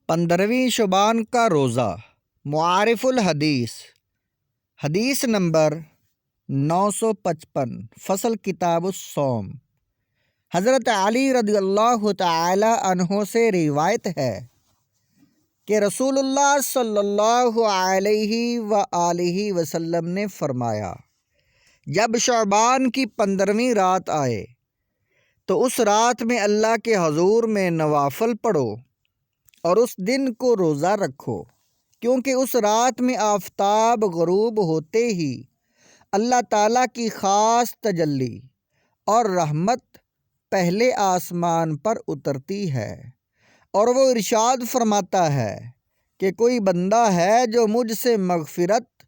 15ویں شعبان کا روزہ۔ معارف الحدیث، حدیث نمبر 955، فصل کتاب الصوم۔ حضرت علی رضی اللہ تعالی عنہ سے روایت ہے کہ رسول اللہ صلی اللہ علیہ وآلہ وسلم نے فرمایا، جب شعبان کی 15ویں رات آئے تو اس رات میں اللہ کے حضور میں نوافل پڑھو اور اس دن کو روزہ رکھو، کیونکہ اس رات میں آفتاب غروب ہوتے ہی اللہ تعالیٰ کی خاص تجلی اور رحمت پہلے آسمان پر اترتی ہے، اور وہ ارشاد فرماتا ہے کہ کوئی بندہ ہے جو مجھ سے مغفرت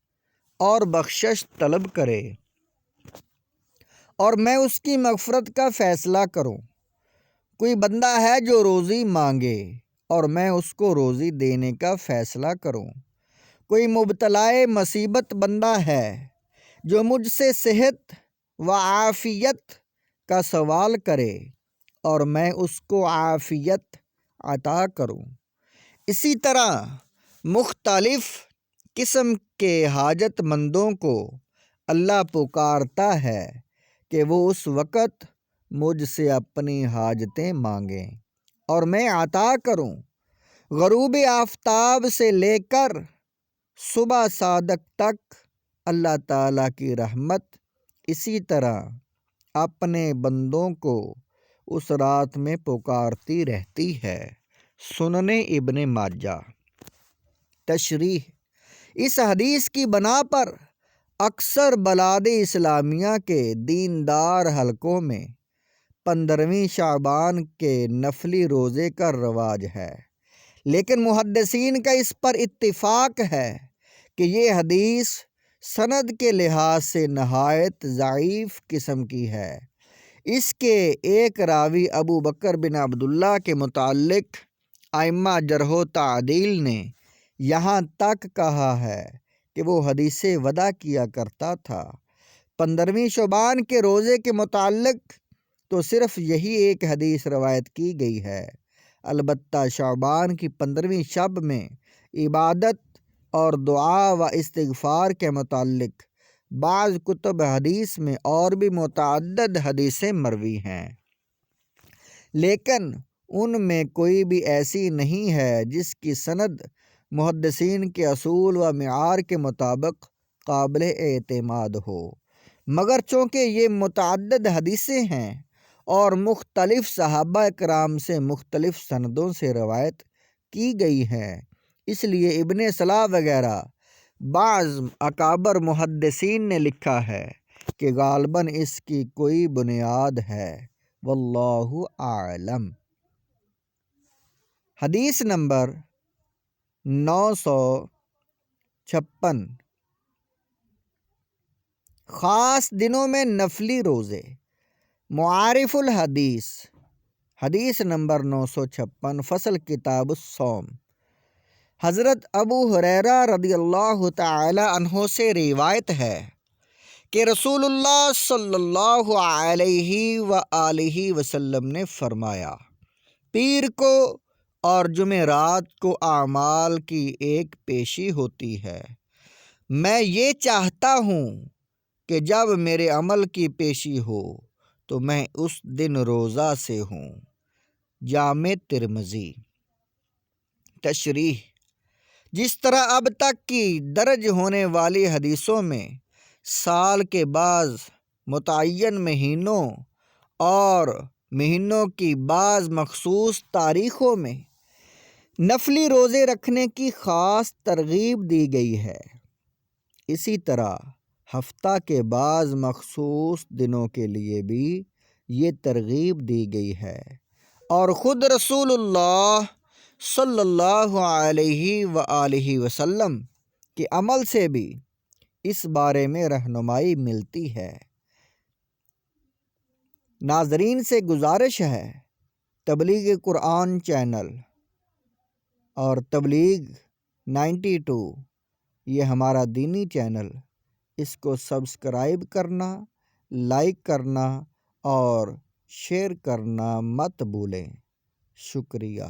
اور بخشش طلب کرے اور میں اس کی مغفرت کا فیصلہ کروں۔ کوئی بندہ ہے جو روزی مانگے اور میں اس کو روزی دینے کا فیصلہ کروں۔ کوئی مبتلائے مصیبت بندہ ہے جو مجھ سے صحت و عافیت کا سوال کرے اور میں اس کو عافیت عطا کروں۔ اسی طرح مختلف قسم کے حاجت مندوں کو اللہ پکارتا ہے کہ وہ اس وقت مجھ سے اپنی حاجتیں مانگیں اور میں عطا کروں۔ غروب آفتاب سے لے کر صبح صادق تک اللہ تعالیٰ کی رحمت اسی طرح اپنے بندوں کو اس رات میں پکارتی رہتی ہے۔ سنن ابن ماجہ۔ تشریح: اس حدیث کی بنا پر اکثر بلاد اسلامیہ کے دیندار حلقوں میں 15ویں شعبان کے نفلی روزے کا رواج ہے، لیکن محدثین کا اس پر اتفاق ہے کہ یہ حدیث سند کے لحاظ سے نہایت ضعیف قسم کی ہے۔ اس کے ایک راوی ابو بکر بن عبداللہ کے متعلق ائمہ جرح و تعدیل نے یہاں تک کہا ہے کہ وہ حدیث وداع کیا کرتا تھا۔ 15ویں شعبان کے روزے کے متعلق تو صرف یہی ایک حدیث روایت کی گئی ہے، البتہ شعبان کی 15ویں شب میں عبادت اور دعا و استغفار کے متعلق بعض کتب حدیث میں اور بھی متعدد حدیثیں مروی ہیں، لیکن ان میں کوئی بھی ایسی نہیں ہے جس کی سند محدثین کے اصول و معیار کے مطابق قابل اعتماد ہو، مگر چونکہ یہ متعدد حدیثیں ہیں اور مختلف صحابہ کرام سے مختلف سندوں سے روایت کی گئی ہیں، اس لیے ابن صلاح وغیرہ بعض اکابر محدثین نے لکھا ہے کہ غالباً اس کی کوئی بنیاد ہے، واللہ اعلم۔ حدیث نمبر 956، خاص دنوں میں نفلی روزے۔ معارف الحدیث، حدیث نمبر 956، فصل کتاب الصوم۔ حضرت ابو ہریرہ رضی اللہ تعالی عنہ سے روایت ہے کہ رسول اللہ صلی اللہ علیہ وآلہ وسلم نے فرمایا، پیر کو اور جمعرات کو اعمال کی ایک پیشی ہوتی ہے، میں یہ چاہتا ہوں کہ جب میرے عمل کی پیشی ہو تو میں اس دن روزہ سے ہوں۔ جامع ترمذی۔ تشریح: جس طرح اب تک کی درج ہونے والی حدیثوں میں سال کے بعض متعین مہینوں اور مہینوں کی بعض مخصوص تاریخوں میں نفلی روزے رکھنے کی خاص ترغیب دی گئی ہے، اسی طرح ہفتہ کے بعض مخصوص دنوں کے لیے بھی یہ ترغیب دی گئی ہے، اور خود رسول اللہ صلی اللہ علیہ وآلہ وسلم کے عمل سے بھی اس بارے میں رہنمائی ملتی ہے۔ ناظرین سے گزارش ہے، تبلیغ قرآن چینل اور تبلیغ 92 یہ ہمارا دینی چینل، اس کو سبسکرائب کرنا، لائک کرنا اور شیئر کرنا مت بھولیں۔ شکریہ۔